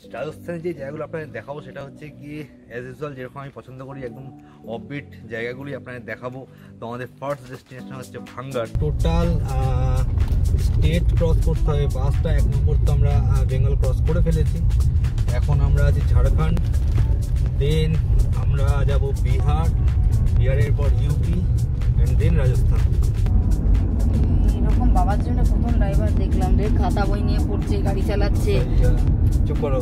রাজস্থানে যে জায়গাগুলো আপনাদের দেখাবো সেটা হচ্ছে কি অ্যাজ ইউজুয়াল যেরকম আমি পছন্দ করি একদম অফবিট জায়গাগুলি আপনাদের দেখাবো। তো আমাদের ফার্স্ট ডেস্টিনেশন হচ্ছে ভাঙ্গার। টোটাল স্টেট ক্রস করতে হবে, বাসটা 1 নম্বর তো আমরা বেঙ্গল ক্রস করে ফেলেছি। এখন আমরা আছি ঝাড়খণ্ড, দেন আমরা যাব বিহার, বিহারের পর ইউপি অ্যান্ড দেন রাজস্থান। এরকম বাবার জন্য প্রথম ড্রাইভার দেখলাম রে, খাতা বই নিয়ে পড়ছে, গাড়ি চালাচ্ছে। চুপ করো,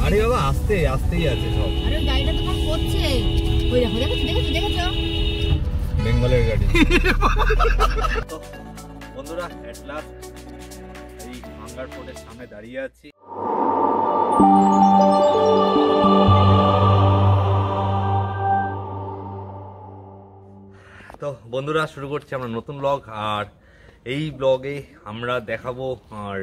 আরে বাবা আস্তে আস্তেই আছে সব। আরে গাড়িটা তো কম করছে, ওই দেখো দেখো বেঙ্গলের গাড়ি। তো বন্ধুরা এট লাস্ট এই ভাঙ্গার ফোর্টের সামনে দাঁড়িয়ে আছি। তো বন্ধুরা শুরু করছি আমরা নতুন ব্লগ। আর এই ব্লগে আমরা দেখাবো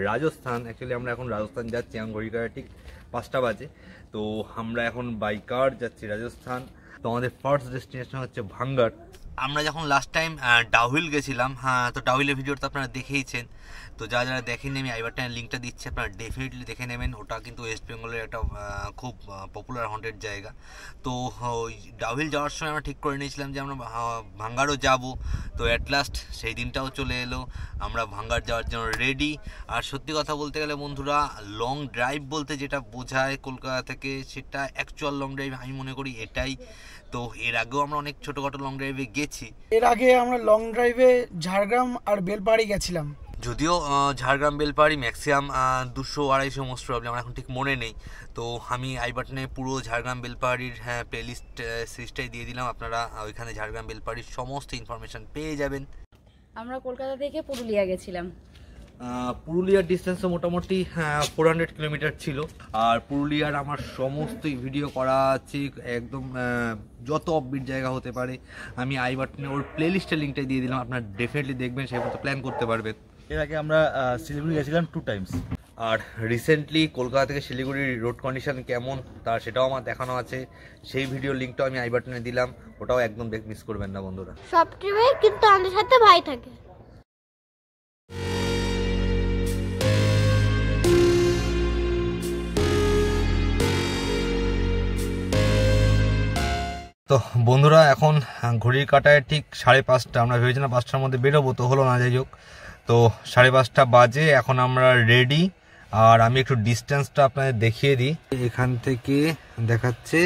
রাজস্থান। অ্যাকচুয়ালি আমরা এখন রাজস্থান যাচ্ছি, এখন ঘড়িকাটা ঠিক 5টা বাজে। তো আমরা এখন বাই কার যাচ্ছি রাজস্থান। তো আমাদের ফার্স্ট ডেস্টিনেশন হচ্ছে ভাঙ্গার। আমরা যখন লাস্ট টাইম ডাউহিল গেছিলাম, হ্যাঁ তো ডাউহিলের ভিডিওটা আপনারা দেখেইছেন। তো যারা দেখেন আমি আই বাটনের লিঙ্কটা দিচ্ছি, আপনারা ডেফিনেটলি দেখে নেবেন। ওটা কিন্তু ওয়েস্ট বেঙ্গলের একটা খুব পপুলার হন্টেড জায়গা। তো ওই ডাউহিল যাওয়ার সময় আমরা ঠিক করে নিয়েছিলাম যে আমরা ভাঙ্গারও যাব। তো অ্যাট লাস্ট সেই দিনটাও চলে এলো, আমরা ভাঙ্গার যাওয়ার জন্য রেডি। আর সত্যি কথা বলতে গেলে বন্ধুরা, লং ড্রাইভ বলতে যেটা বোঝায় কলকাতা থেকে, সেটা অ্যাকচুয়াল লং ড্রাইভ আমি মনে করি এটাই। তো এর আগেও আমরা অনেক ছোটোখাটো লং ড্রাইভে গেছি। এর আগে আমরা লং ড্রাইভে ঝাড়গ্রাম আর বেলপাহাড়ি গেছিলাম। যদিও Jhargram Belpahari maximum 200-250 most problem, আমার এখন ঠিক মনে নেই। তো আমি আই বাটনে পুরো ঝাড়গ্রাম বেলপাহাড়ির প্লেলিস্ট সিরিজটাই দিয়ে দিলাম, আপনারা ওইখানে ঝাড়গ্রাম বেলপাহাড়ির সমস্ত ইনফরমেশান পেয়ে যাবেন। আমরা কলকাতা থেকে পুরুলিয়া গেছিলাম। পুরুলিয়ার ডিস্টেন্সও মোটামুটি 400 কিলোমিটার ছিল। আর পুরুলিয়ার আমার সমস্ত ভিডিও করা আছে, একদম যত অফবিট জায়গা হতে পারে আমি আই বাটনে ওর প্লেলিস্টের লিঙ্কটাই দিয়ে দিলাম, আপনারা ডেফিনেটলি দেখবেন, সেই মতো প্ল্যান করতে পারবেন। এর আগে আমরা শিলিগুড়ি গেছিলাম 2 টাইমস। আর রিসেন্টলি কলকাতা থেকে শিলিগুড়ির রোড কন্ডিশন কেমন তার সেটাও আমার দেখানো আছে, সেই ভিডিওর লিঙ্কটাও আমি আই বাটনে দিলাম, ওটাও একদম মিস করবেন না বন্ধুরা। সব ট্রিপে কিন্তু আমাদের সাথে ভাই থাকে। তো বন্ধুরা এখন ঘড়ির কাঁটায় ঠিক 5:30। আমরা ভেবেছিলাম 5টার মধ্যে বেরোবো, তো হলো না, যাই হোক। তো 5:30 বাজে, এখন আমরা রেডি। আর আমি একটু ডিস্টেন্সটা আপনাদের দেখিয়ে দিই। এখান থেকে দেখাচ্ছে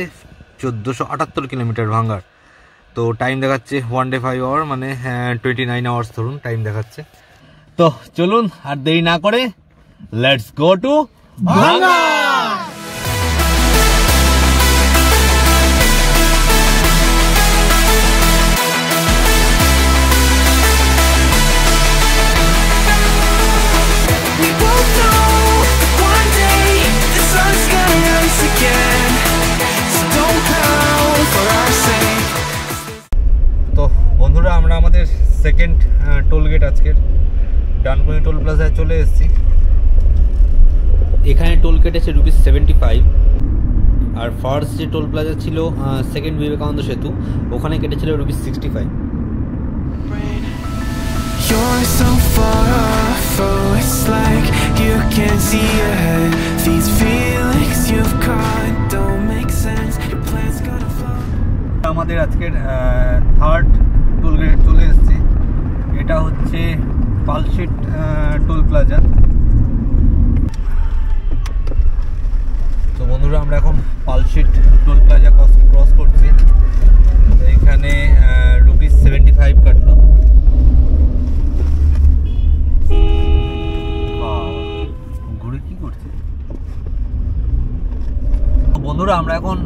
1478 কিলোমিটার ভাঙ্গার। তো টাইম দেখাচ্ছে 1 day 5 hour, মানে 29 hours ধরুন টাইম দেখাচ্ছে। তো চলুন আর দেরি না করে লেটস গো টু ভাঙ্গার। তো বন্ধুরা আমরা আমাদের সেকেন্ড টোল গেট আজকের ডানকুনি টোল প্লাজায় চলে এসেছি। এখানে টোল কেটেছে ₹75। আর ফার্স্ট যে টোল প্লাজা ছিল সেকেন্ড বিবেকানন্দ সেতু, ওখানে কেটেছিল ₹65। You're so far off, oh, it's like you can't see ahead. These feelings you've caught don't make sense. Your plan's gonna fall. আমাদের আজকের থার্ড টোল গেট চলে এসেছে, এটা হচ্ছে পালশিট টোল প্লাজা। তো বন্ধুরা আমরা এখন পালশিট টোল প্লাজা ক্রস করছি। তো এখানে ₹75 কাটলো। ঘুরে কি করছে বন্ধুরা, আমরা এখন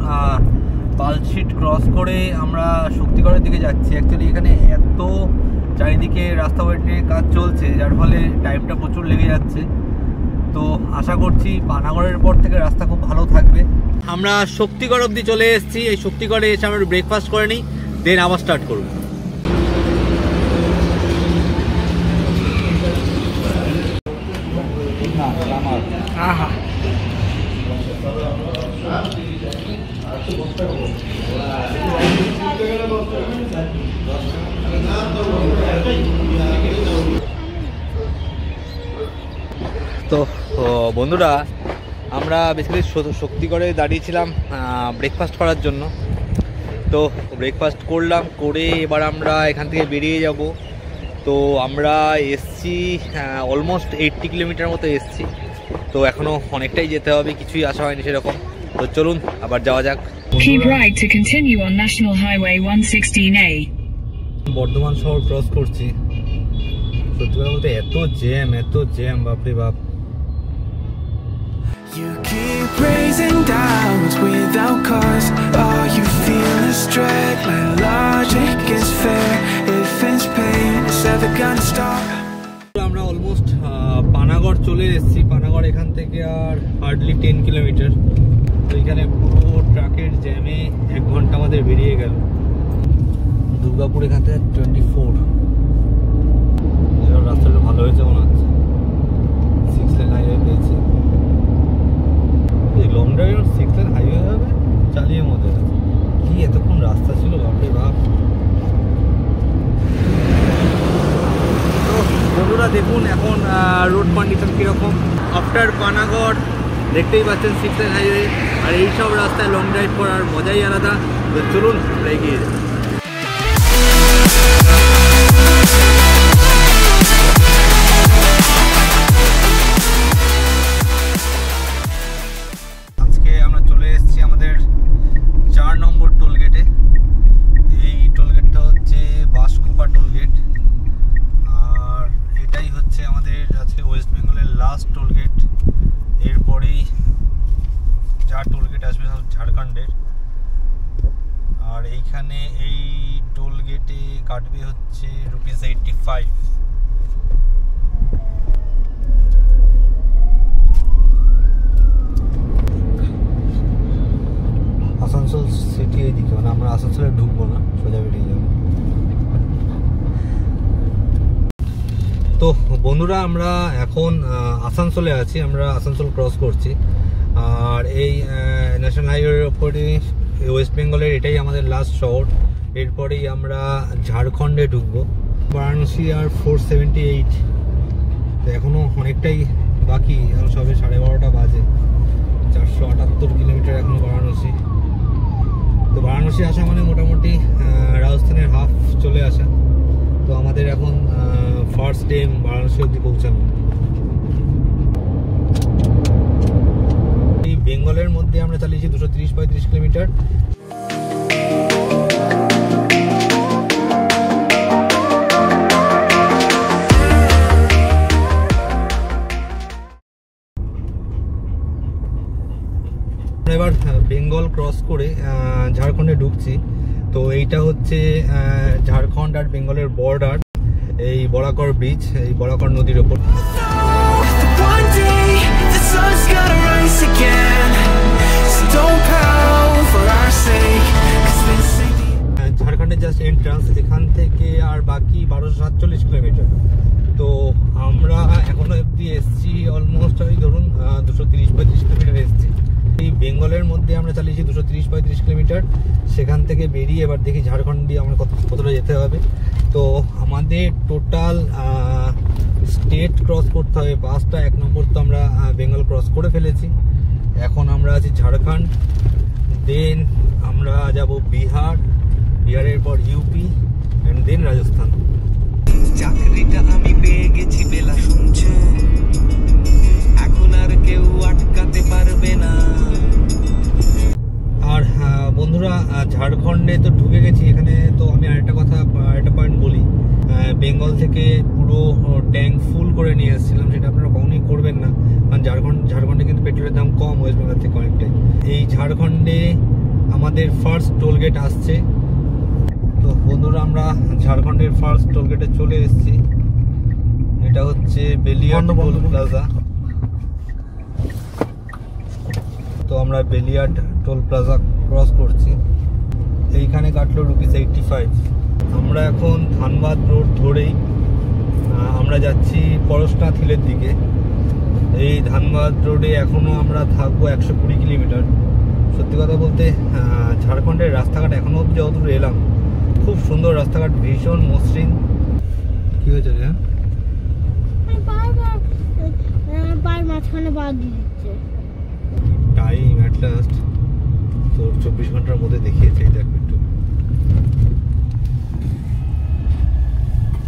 পালশিট ক্রস করে আমরা শক্তিগড়ের দিকে যাচ্ছি। অ্যাকচুয়ালি এখানে এত চারিদিকে রাস্তা ওয়েটের কাজ চলছে, যার ফলে টাইমটা প্রচুর লেগে যাচ্ছে। তো আশা করছি পানাগড়ের পর থেকে রাস্তা খুব ভালো থাকবে। আমরা শক্তিগড় অবধি চলে এসেছি। এই শক্তিগড়ে এসে আমরা ব্রেকফাস্ট করে নিই, দেন আবার স্টার্ট করব। তো বন্ধুরা আমরা বেসিক্যালি শক্তিগড়ে দাঁড়িয়েছিলাম ব্রেকফাস্ট করার জন্য। তো ব্রেকফাস্ট করলাম, করে এবার আমরা এখান থেকে বেরিয়ে যাব। তো আমরা এসছি অলমোস্ট 80 কিলোমিটার মতো এসছি। তো এখনও অনেকটাই যেতে হবে, কিছুই আসা হয়নি সেরকম। তো চলুন আবার যাওয়া যাক। Keep right to continue on National Highway 116A. Bardhaman শহর ক্রস করছি। সত্যি কথা বলতে এত জ্যাম বাপরে বাপ। You keep raising doubts without cause. All you feel is dread. My logic is fair. If it's pain, it's ever gonna stop. আমরা almost Panagarh চলে এসেছি। পানাগড় এখান থেকে আর হার্ডলি 10 কিলোমিটার। তো এখানে পুরো ট্রাকের জ্যামে 1 ঘন্টা আমাদের বেরিয়ে গেল। দুর্গাপুর এখান থেকে 24। এবার রাস্তাটা ভালো হয়েছে মনে হচ্ছে, 6 লেন হাইওয়ে পেয়েছি। লং ড্রাইভ 6 লেন হাইওয়ে হবে, চালিয়ে মধ্যে কি এতক্ষণ রাস্তা ছিল বাপরে বাপ। তো বন্ধুরা দেখুন এখন রোড কন্ডিশন কীরকম। আফটার পানাগড় দেখতেই পাচ্ছেন 6 লেন হাইওয়ে, আর এইসব রাস্তায় লং ড্রাইভ করার মজাই আলাদা। তো চলুন আমরা এগিয়ে যাই। আজকে আমরা চলে এসেছি আমাদের 4 নম্বর টোলগেটে। এই টোলগেটটা হচ্ছে বাঁশকুপা টোলগেট, আর এটাই হচ্ছে আমাদের আজকে ওয়েস্ট বেঙ্গলের লাস্ট টোলগেট। এরপরেই যা টোলগেট আসবে সব ঝাড়খণ্ডের। আর এইখানে এই টোলগেটে কাটবে হচ্ছে ₹85। আসানসোল সিটি এইদিকে, মানে আমরা আসানসোলে ঢুকবো না, সোজা বেরিয়ে যাবো। তো বন্ধুরা আমরা এখন আসানসোলে আছি, আমরা আসানসোল ক্রস করছি। আর এই ন্যাশনাল হাইওয়ের ওপরে ওয়েস্ট বেঙ্গলের এটাই আমাদের লাস্ট শহর। এরপরেই আমরা ঝাড়খণ্ডে ঢুকবো। বারাণসী আর 478। তো এখনও অনেকটাই বাকি, এখন সবে 12:30 বাজে। 478 কিলোমিটার এখনও বারাণসী। তো বারাণসী আসা মানে মোটামুটি রাজস্থানের হাফ চলে আসা। তো আমাদের এখন ফার্স্ট ডে বারাণসী অবধি পৌঁছানো। এই বেঙ্গলের মধ্যে আমরা চালিয়েছি 230-35 কিলোমিটার। এবার বেঙ্গল ক্রস করে ঝাড়খণ্ডে ঢুকছি। তো এইটা হচ্ছে ঝাড়খণ্ড আর বেঙ্গলের বর্ডার, এই বরাকর ব্রিজ, এই বরাকর নদীর ওপর। One day the sun's gonna rise again. So don't pout for our sake. 'Cause they say ঝাড়খণ্ডের জাস্ট এন্ট্রান্স, এখান থেকে আর বাকি 1247 কিলোমিটার। তো আমরা এখনো অবধি এসছি অলমোস্ট ওই ধরুন 230-35 কিলোমিটার এসছি। এই বেঙ্গলের মধ্যে আমরা চালিয়েছি 230-35 কিলোমিটার। সেখান থেকে বেরিয়ে এবার দেখি ঝাড়খণ্ড দিয়ে আমরা কতটা যেতে হবে। তো আমাদের টোটাল স্টেট ক্রস করতে হবে 5টা। 1 নম্বর তো আমরা বেঙ্গল ক্রস করে ফেলেছি। এখন আমরা আছি ঝাড়খণ্ড, দেন আমরা যাব বিহার, বিহারের পর ইউপি অ্যান্ড দেন রাজস্থান। চাকরিটা আমি পেয়ে গেছি বেলা শুনছো, এখন আর কেউ আটকাতে পারবে না। আর বন্ধুরা ঝাড়খণ্ডে তো ঢুকে গেছি। এখানে তো আমি আরেকটা পয়েন্ট বলি, বেঙ্গল থেকে পুরো ট্যাঙ্ক ফুল করে নিয়ে এসেছিলাম, সেটা আপনারা কখনোই করবেন না। কারণ ঝাড়খণ্ডে কিন্তু পেট্রোলের দাম কম ওয়েস্ট বেঙ্গল থেকে অনেকটাই। এই ঝাড়খণ্ডে আমাদের ফার্স্ট টোলগেট আসছে। তো বন্ধুরা আমরা ঝাড়খণ্ডের ফার্স্ট টোলগেটে চলে এসেছি। এটা হচ্ছে বেলিয়াট টোল প্লাজা। তো আমরা বেলিয়াট টোল প্লাজা ক্রস করছি। এইখানে কাটলো ₹85। আমরা এখন ধানবাদ রোড ধরেই আমরা যাচ্ছি পরশনাথ হিলের দিকে। এই ধানবাদ রোডে এখনও আমরা থাকবো 120 কিলোমিটার। সত্যি কথা বলতে ঝাড়খণ্ডের রাস্তাঘাট এখনও অবধি যতদূর এলাম খুব সুন্দর রাস্তাঘাট, ভীষণ মসৃণ। কি হয়েছে রে? পায়ের মাঝখানে বাদ দিচ্ছে। লাস্ট তোর 24 ঘন্টার মধ্যে দেখিয়েছে। এই দেখ একটু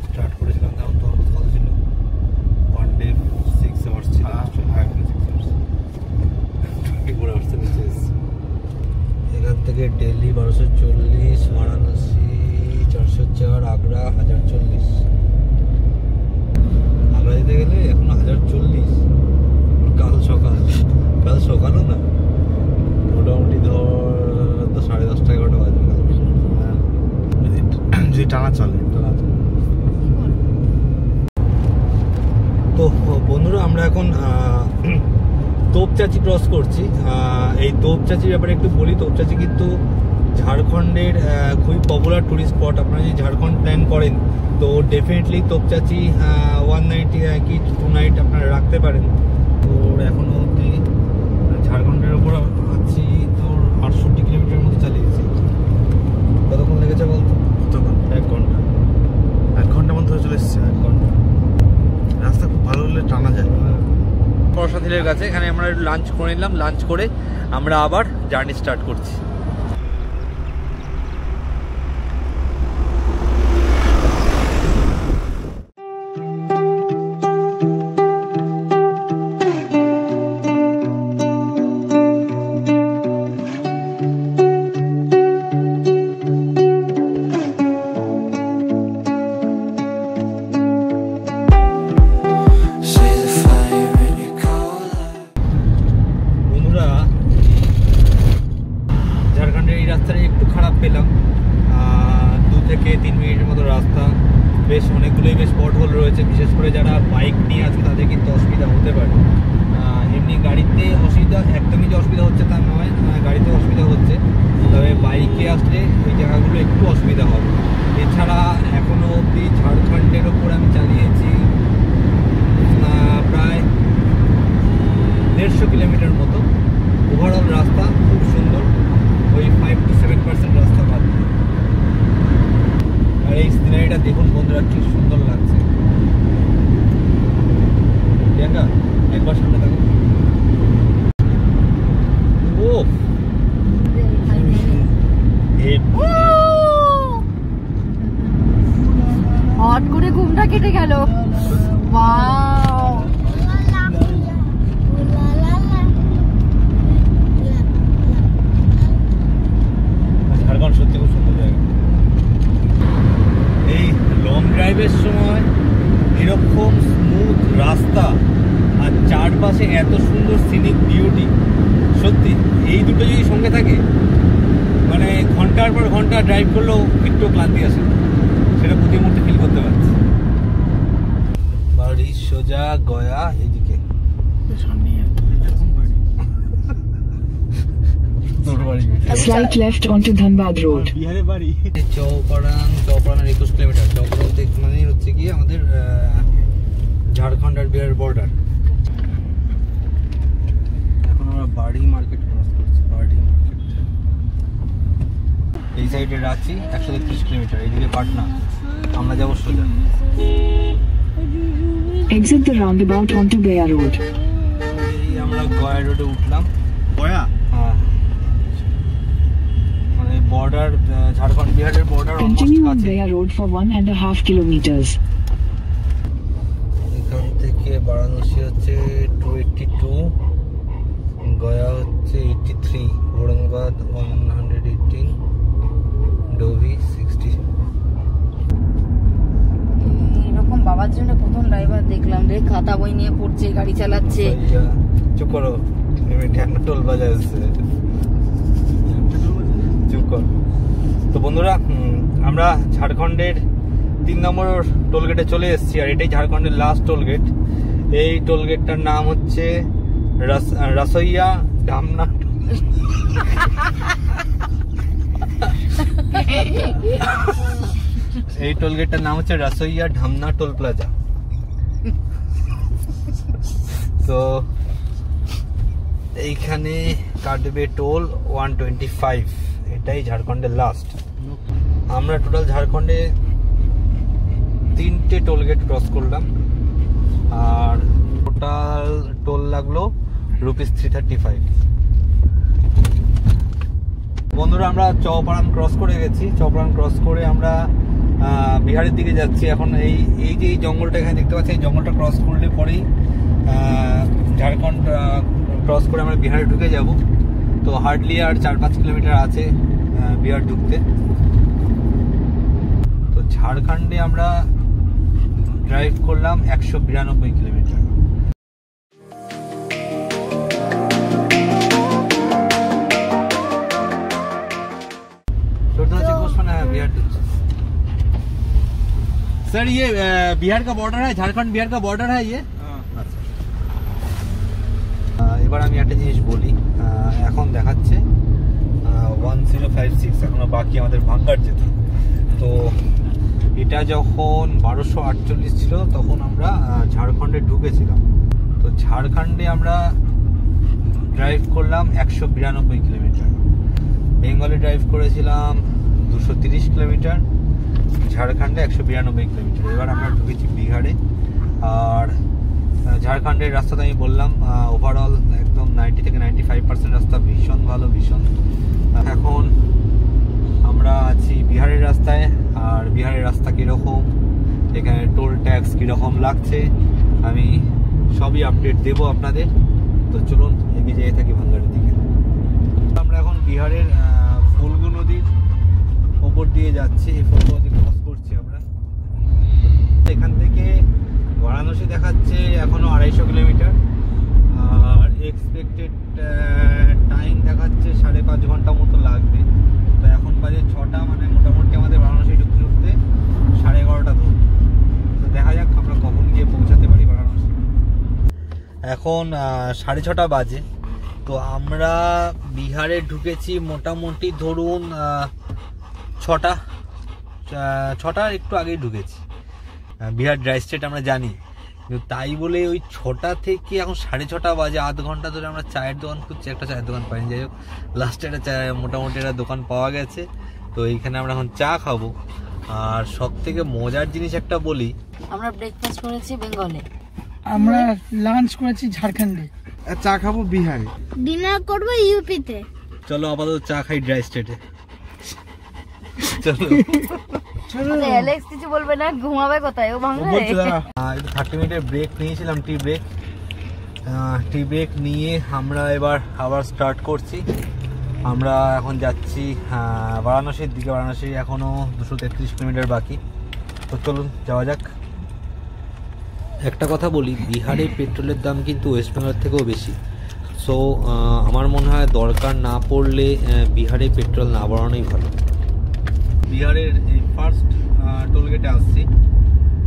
স্টার্ট করেছিলাম, তখন তোর কত ছিল? 1 day 6 hours ছিল। 24 hours নিচে এখান থেকে দিল্লি 1240, বারাণসী 404, আগ্রা 1040। আগ্রা যেতে গেলে এখন 1040। কাল সকালও না, মোটামুটি ধর 10:30 11টা বাজবে যে টানা চলে। তো বন্ধুরা আমরা এখন তোপচাচি ক্রস করছি। এই তোপচাচির ব্যাপারে একটু বলি। তোপচাচি কিন্তু ঝাড়খণ্ডের খুবই পপুলার টুরিস্ট স্পট। আপনারা যদি ঝাড়খণ্ড প্ল্যান করেন তো ডেফিনেটলি তোপচাচি 1 নাইট কি 2 নাইট আপনারা রাখতে পারেন। তোর এখনো অবধি ঝাড়খণ্ডের ওপর আছি তোর 68 কিলোমিটার মতো চালিয়েছি। কতক্ষণ লেগেছে বলতো? কতক্ষণ? 1 ঘন্টা। 1 ঘন্টার মধ্যে চলে এসছে। 1 ঘন্টা। রাস্তা খুব ভালো হলে টানা যায়। প্রসাদিলের কাছে এখানে আমরা লাঞ্চ করে নিলাম। লাঞ্চ করে আমরা আবার জার্নি স্টার্ট করছি। ঝাড়খণ্ডের এই রাস্তাটা একটু খারাপ পেলাম। 2 থেকে 3 মিনিটের মতো রাস্তা। বেশ অনেকগুলোই বেশ পথহোল রয়েছে। বিশেষ করে যারা বাইক নিয়ে আছে তাদের কিন্তু অসুবিধা হতে পারে। এমনি গাড়িতে অসুবিধা একদমই যে অসুবিধা হচ্ছে তা নয়, গাড়িতে অসুবিধা হচ্ছে, তবে বাইকে আসলে ওই জায়গাগুলো একটু অসুবিধা হবে। এছাড়া এখনও অবধি ঝাড়খণ্ডের ওপর আমি চালিয়েছি প্রায় 150 কিলোমিটার মতো। ওভারঅল রাস্তা খুব সুন্দর, ওই 5 to 7% রাস্তা বাদ। আর এই সিনারিটা দেখুন বন্ধুরা, কি সুন্দর লাগছে। প্রিয়াঙ্কা একবার সামনে দেখো। ও হট করে ঘুমটা কেটে গেল। ওয়াও, ঝাড়খণ্ড সত্যি খুব সুন্দর জায়গা। এই লং ড্রাইভের সময় এরকম স্মুথ রাস্তা আর চারপাশে এত সুন্দর সিনিক বিউটি, সত্যি এই দুটো যদি সঙ্গে থাকে মানে ঘন্টার পর ঘন্টা ড্রাইভ করলেও একটু ক্লান্তি আসে, সেটা প্রতি মুহূর্তে ফিল করতে পারছি। বাড়ি সোজা গয়া এদিকে। Slight left onto Dhanbad Road. Chouparan 21 kilometre. Chouparan মানেই হচ্ছে কি আমাদের ঝাড়খণ্ড আর বিহারের বর্ডার। এখন আমরা বাড়ি মার্কেট ক্রস করছি। বাড়ি মার্কেট এই সাইডে রাঁচি 133 কিলোমিটার, এইদিকে পাটনা। আমরা যাবো সোজা। Exit the roundabout onto Gaya Road. এই আমরা গয়া রোডে উঠলাম। গয়া? হ্যাঁ, মানে বর্ডার ঝাড়খণ্ড বিহারের বর্ডার অলমোস্ট Continue on কাছে। Gaya Road for 1.5 kilometers. এখান থেকে বারাণসী হচ্ছে 282, গয়া হচ্ছে 83, ঔরঙ্গাবাদ 118, ডোভি 60। এরকম বাবার জন্য প্রথম ড্রাইভার দেখলাম রে, খাতা বই নিয়ে পড়ছে, গাড়ি চালাচ্ছে। চুপ করো, টোল বাজা আসছে, চুপ কর। তো বন্ধুরা, আমরা ঝাড়খণ্ডের 3 নম্বর টোল গেটে চলে এসেছি, আর এটাই ঝাড়খণ্ডের লাস্ট টোল গেট। এই টোল গেটটার নাম হচ্ছে রাসইয়া ধামনা। এই টোল গেটটার নাম হচ্ছে রাসইয়া ধামনা টোল প্লাজা। তো এইখানে কাটবে টোল 125। এটাই ঝাড়খণ্ডের লাস্ট। আমরা টোটাল ঝাড়খণ্ডে 3টে টোল গেট ক্রস করলাম, আর টোটাল টোল লাগলো ₹335। বন্ধুরা আমরা চৌপাড়ান ক্রস করে গেছি। চৌপাড়ান ক্রস করে আমরা বিহারের দিকে যাচ্ছি। এখন এই যে এই জঙ্গলটা এখানে দেখতে পাচ্ছি, এই জঙ্গলটা ক্রস করলে পরেই ঝাড়খণ্ড ক্রস করে আমরা বিহারে ঢুকে যাব। তো হার্ডলি আর 4-5 কিলোমিটার আছে বিহার ঢুকতে। তো ঝাড়খণ্ডে আমরা ড্রাইভ করলাম 192 কিলোমিটার। सर ये बिहार का बॉर्डर है, झारखंड बिहार का बॉर्डर है ये। এবার আমি একটা জিনিস বলি, এখন দেখাচ্ছে 1056, এখনো বাকি আমাদের ভাঙ্গার যেতে। তো এটা যখন 1248 ছিল তখন আমরা ঝাড়খণ্ডে ঢুকেছিলাম। তো ঝাড়খণ্ডে আমরা ড্রাইভ করলাম 192 কিলোমিটার। বেঙ্গলে ড্রাইভ করেছিলাম 230 কিলোমিটার, ঝাড়খণ্ডে 192 কিলোমিটার। এবার আমরা ঢুকেছি বিহারে। আর ঝাড়খণ্ডের রাস্তাটা আমি বললাম ওভারঅল একদম 90 থেকে 95% রাস্তা ভীষণ ভালো, ভীষণ। এখন আমরা আছি বিহারের রাস্তায়। আর বিহারের রাস্তা কীরকম, এখানে টোল ট্যাক্স কীরকম লাগছে, আমি সবই আপডেট দেবো আপনাদের। তো চলুন এগিয়ে যেতে থাকি ভাঙ্গারের দিকে। আমরা এখন বিহারের ফুলগু নদীর ওপর দিয়ে যাচ্ছি। এই ফুলগু নদী ক্রস করছি আমরা। এখান থেকে বারাণসী দেখাচ্ছে এখনো 250 কিলোমিটার, আর এক্সপেক্টেড টাইম দেখাচ্ছে 5.5 ঘন্টা মতো লাগবে। তো এখন বাজে 6টা, মানে মোটামুটি আমাদের বারাণসী ঢুকতে ঢুকতে 11:30 ধরুন। তো দেখা যাক আমরা কখন গিয়ে পৌঁছাতে পারি বারাণসী। এখন 6:30 বাজে। তো আমরা বিহারে ঢুকেছি মোটামুটি ধরুন 6টার একটু আগেই ঢুকেছি। বিহার ড্রাই স্টেট আমরা জানি, কিন্তু তাই বলে ওই 6টা থেকে এখন 6:30 বাজে, আধ ঘন্টা ধরে আমরা চায়ের দোকান খুঁজছি, একটা চায়ের দোকান পাইনি। যাই হোক লাস্টে একটা মোটামুটি একটা দোকান পাওয়া গেছে। তো এইখানে আমরা এখন চা খাবো। আর সব থেকে মজার জিনিস একটা বলি, আমরা ব্রেকফাস্ট করেছি বেঙ্গলে, আমরা লাঞ্চ করেছি ঝাড়খণ্ডে, চা খাবো বিহারে, ডিনার করবো ইউপিতে। চলো আপাতত চা খাই ড্রাই স্টেটে। চলো অ্যালেক্স কিছু বলবে না, ঘুমাবে কোথায় ও ভাঙবে। 30 মিনিটের ব্রেক নিয়েছিলাম, টি ব্রেক নিয়ে আমরা এবার আবার স্টার্ট করছি। আমরা এখন যাচ্ছি বারাণসীর দিকে। বারাণসী এখনো 233 কিলোমিটার বাকি। তো চলুন যাওয়া যাক। একটা কথা বলি, বিহারে পেট্রোলের দাম কিন্তু ওয়েস্ট বেঙ্গল থেকেও বেশি। সো আমার মনে হয় দরকার না পড়লে বিহারে পেট্রোল না বাড়ানোই ভালো। বিহারের এই ফার্স্ট টোলগেটে আসছি।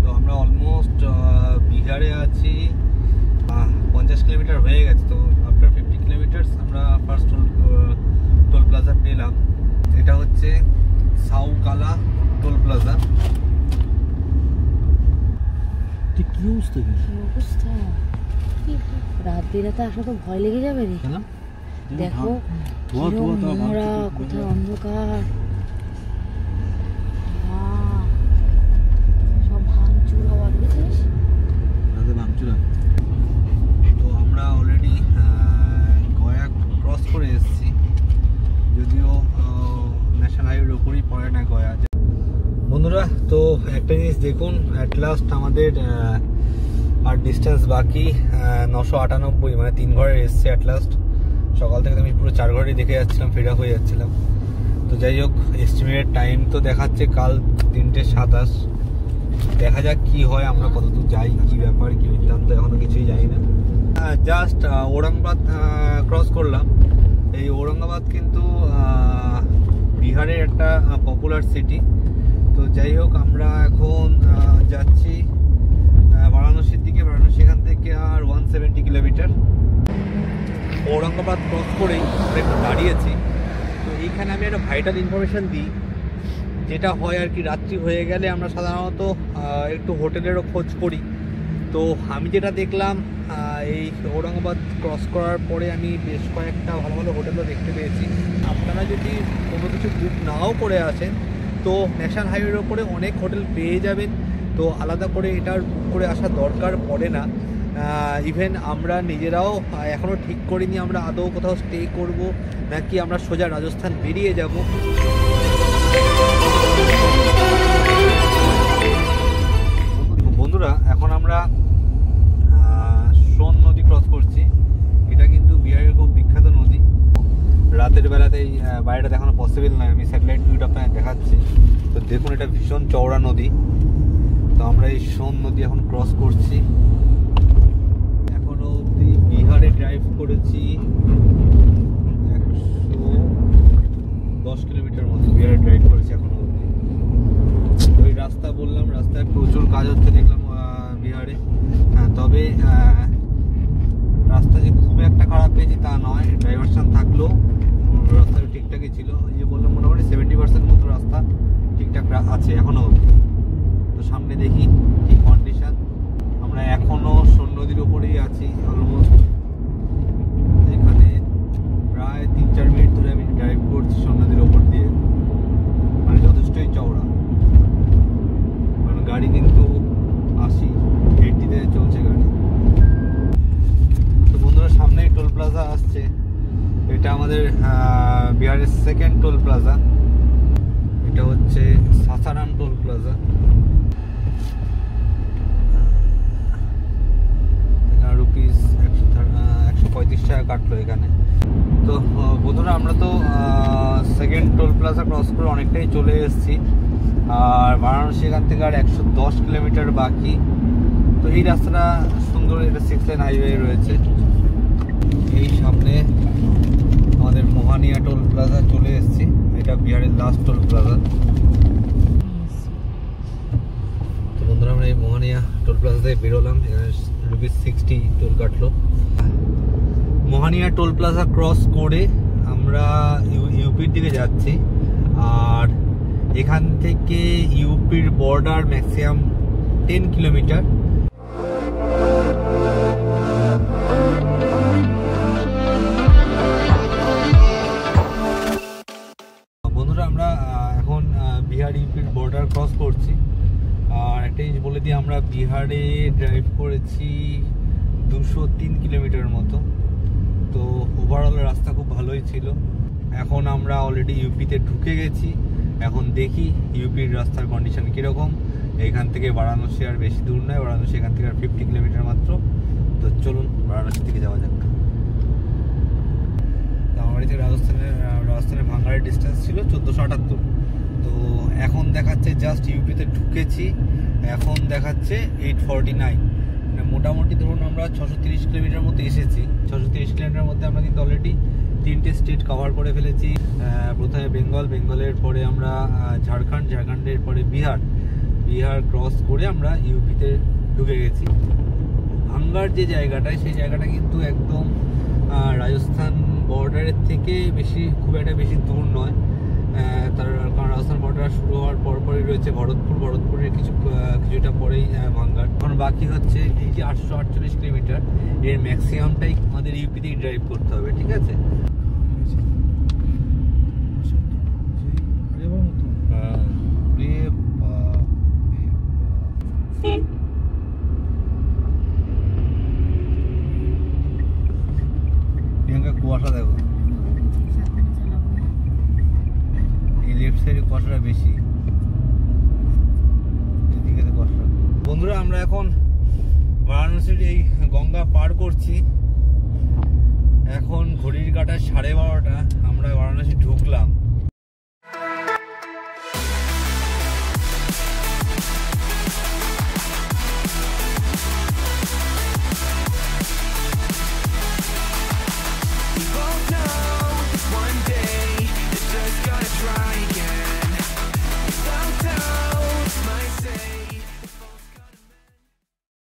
তো আমরা অলমোস্ট বিহারে আছি 50 কিলোমিটার হয়ে গেছে। তো আফটার 50 কিলোমিটার আমরা ফার্স্ট টোল প্লাজা পেলাম। এটা হচ্ছে সাউকালা টোল প্লাজা। ঠিক কি অবস্থা? রাত বিরাতে আসা তো ভয় লেগে যাবে রে। দেখো নোংরা, কোথায় অন্ধকার, সব ভাঙচুর হওয়া দেখেছিস। তো আমরা অলরেডি গয়া ক্রস করে এসেছি, যদিও ন্যাশনাল হাইওয়ের ওপরই পড়ে না গয়া। বন্ধুরা তো একটা জিনিস দেখুন, অ্যাট লাস্ট আমাদের আর ডিস্টেন্স বাকি 998, মানে 3 ঘরে এসছে অ্যাট লাস্ট। সকাল থেকে আমি পুরো 4 ঘরেই দেখে যাচ্ছিলাম, ফেরা হয়ে যাচ্ছিলাম। তো যাই হোক এস্টিমেটেড টাইম তো দেখাচ্ছে কাল 3:27। দেখা যাক কি হয়, আমরা কতদূর যাই, কি ব্যাপার, কি বৃত্তান্ত এখনো কিছুই জানি না। জাস্ট ঔরঙ্গাবাদ ক্রস করলাম। এই ঔরঙ্গাবাদ কিন্তু বিহারের একটা পপুলার সিটি। তো যাই হোক আমরা এখন যাচ্ছি বারাণসীর দিকে। বারাণসী এখান থেকে আর 170 কিলোমিটার। ঔরঙ্গাবাদ ক্রস করেই আমরা একটু দাঁড়িয়েছি। তো এইখানে আমি একটা ভাইটাল ইনফরমেশান দিই, যেটা হয় আর কি, রাত্রি হয়ে গেলে আমরা সাধারণত একটু হোটেলেরও খোঁজ করি। তো আমি যেটা দেখলাম, এই ঔরঙ্গাবাদ ক্রস করার পরে আমি বেশ কয়েকটা ভালো ভালো হোটেলও দেখতে পেয়েছি। আপনারা যদি কোনো কিছু বুক নাও করে আসেন, তো ন্যাশনাল হাইওয়ের ওপরে অনেক হোটেল পেয়ে যাবেন। তো আলাদা করে এটার বুক করে আসার দরকার পড়ে না। ইভেন আমরা নিজেরাও এখনও ঠিক করিনি আমরা আদৌ কোথাও স্টে করব নাকি আমরা সোজা রাজস্থান বেরিয়ে যাব। বন্ধুরা এখন আমরা সোন নদী ক্রস করছি। এটা কিন্তু বিহারের খুব বিখ্যাত নদী। রাতের বেলাতেই বাইরেটা দেখানো পসিবল নয়, আমি স্যাটেলাইট ভিউটা আপনাকে দেখাচ্ছি। তো দেখুন এটা ভীষণ চওড়া নদী। তো আমরা এই সোন নদী এখন ক্রস করছি। এখনো অবধি বিহারে ড্রাইভ করেছি 110 কিলোমিটার মতো বিহারে ড্রাইভ করেছি এখনো অবধি। ওই রাস্তা বললাম, রাস্তায় প্রচুর কাজ হচ্ছে দেখলাম বিহারে। তবে রাস্তা যে খুব একটা খারাপ পেয়েছি তা নয়, ডাইভারশন থাকলেও রাস্তাটা ঠিকঠাকই ছিল। ওই যে বললাম মোটামুটি 70% মতো রাস্তা ঠিকঠাক আছে এখনো অবধি। তো সামনে দেখি কি কন্ডিশন। আমরা এখনো সোন নদীর উপরেই আছি অলমোস্ট। এখানে প্রায় 3-4 মিনিট ধরে আমি ড্রাইভ করছি সোন নদীর ওপর দিয়ে, মানে যথেষ্টই চওড়া। কারণ গাড়ি কিন্তু 80-80-তে চলছে গাড়ি। তো বন্ধুরা সামনেই টোল প্লাজা আসছে। এটা আমাদের বিহারের সেকেন্ড টোল প্লাজা। এটা হচ্ছে সাসারাম টোল প্লাজা। রুপিস 135 টাকা কাটলো এখানে। তো বন্ধুরা আমরা তো সেকেন্ড টোল প্লাজা ক্রস করে অনেকটাই চলে এসেছি। আর বারাণসী এখান থেকে আর 110 কিলোমিটার বাকি। তো এই রাস্তাটা সুন্দর, এটা 6 লেন হাইওয়ে রয়েছে। এই সামনে আমাদের মোহানিয়া টোল প্লাজা চলে এসেছি। এটা বিহারের লাস্ট টোল প্লাজা। তো বন্ধুরা আমরা এই মোহানিয়া টোল প্লাজা থেকে বেরোলাম। এখানে রুপিস 60 টোল কাটলো। মোহানিয়া টোল প্লাজা ক্রস করে আমরা ইউপির দিকে যাচ্ছি। আর এখান থেকে ইউপির বর্ডার ম্যাক্সিমাম 10 কিলোমিটার। বন্ধুরা আমরা এখন বিহার ইউপির বর্ডার ক্রস করছি। আর একটা জিনিস বলে দিই, আমরা বিহারে ড্রাইভ করেছি 203 কিলোমিটার মতো। তো ওভারঅল রাস্তা খুব ভালোই ছিল। এখন আমরা অলরেডি ইউপিতে ঢুকে গেছি। এখন দেখি ইউপির রাস্তার কন্ডিশন কীরকম। এখান থেকে বারাণসী আর বেশি দূর নয়, বারাণসী এখান থেকে আর 50 কিলোমিটার মাত্র। তো চলুন বারাণসী থেকে যাওয়া যাক। আমার বাড়ি থেকে রাজস্থানের ভাঙ্গারের ডিস্টেন্স ছিল 1478। তো এখন দেখাচ্ছে জাস্ট ইউপিতে ঢুকেছি, এখন দেখাচ্ছে 849। মানে মোটামুটি ধরুন আমরা 630 কিলোমিটার মতো এসেছি। 630 কিলোমিটার মধ্যে আমরা কিন্তু অলরেডি 3টে স্টেট কভার করে ফেলেছি। প্রথমে বেঙ্গলের পরে আমরা ঝাড়খণ্ডের পরে বিহার ক্রস করে আমরা ইউপিতে ঢুকে গেছি। ভাঙ্গার যে জায়গাটায়, সেই জায়গাটা কিন্তু একদম রাজস্থান বর্ডারের থেকে খুব একটা বেশি দূর নয়। কারণ রাজস্থান বর্ডার শুরু হওয়ার পরপরই রয়েছে ভরতপুরের কিছুটা পরেই ভাঙ্গার। এখন বাকি হচ্ছে এই যে 848 কিলোমিটার, এর ম্যাক্সিমামটাই আমাদের ইউপিতেই ড্রাইভ করতে হবে। ঠিক আছে, কুয়াশা দেখো, এই লেফট সাইডে কুয়াশাটা বেশি, এদিকে কুয়াশা। বন্ধুরা আমরা এখন বারাণসীর এই গঙ্গা পার করছি। এখন ঘড়ির কাঁটা 12:30। আমরা বারাণসী ঢুকলাম।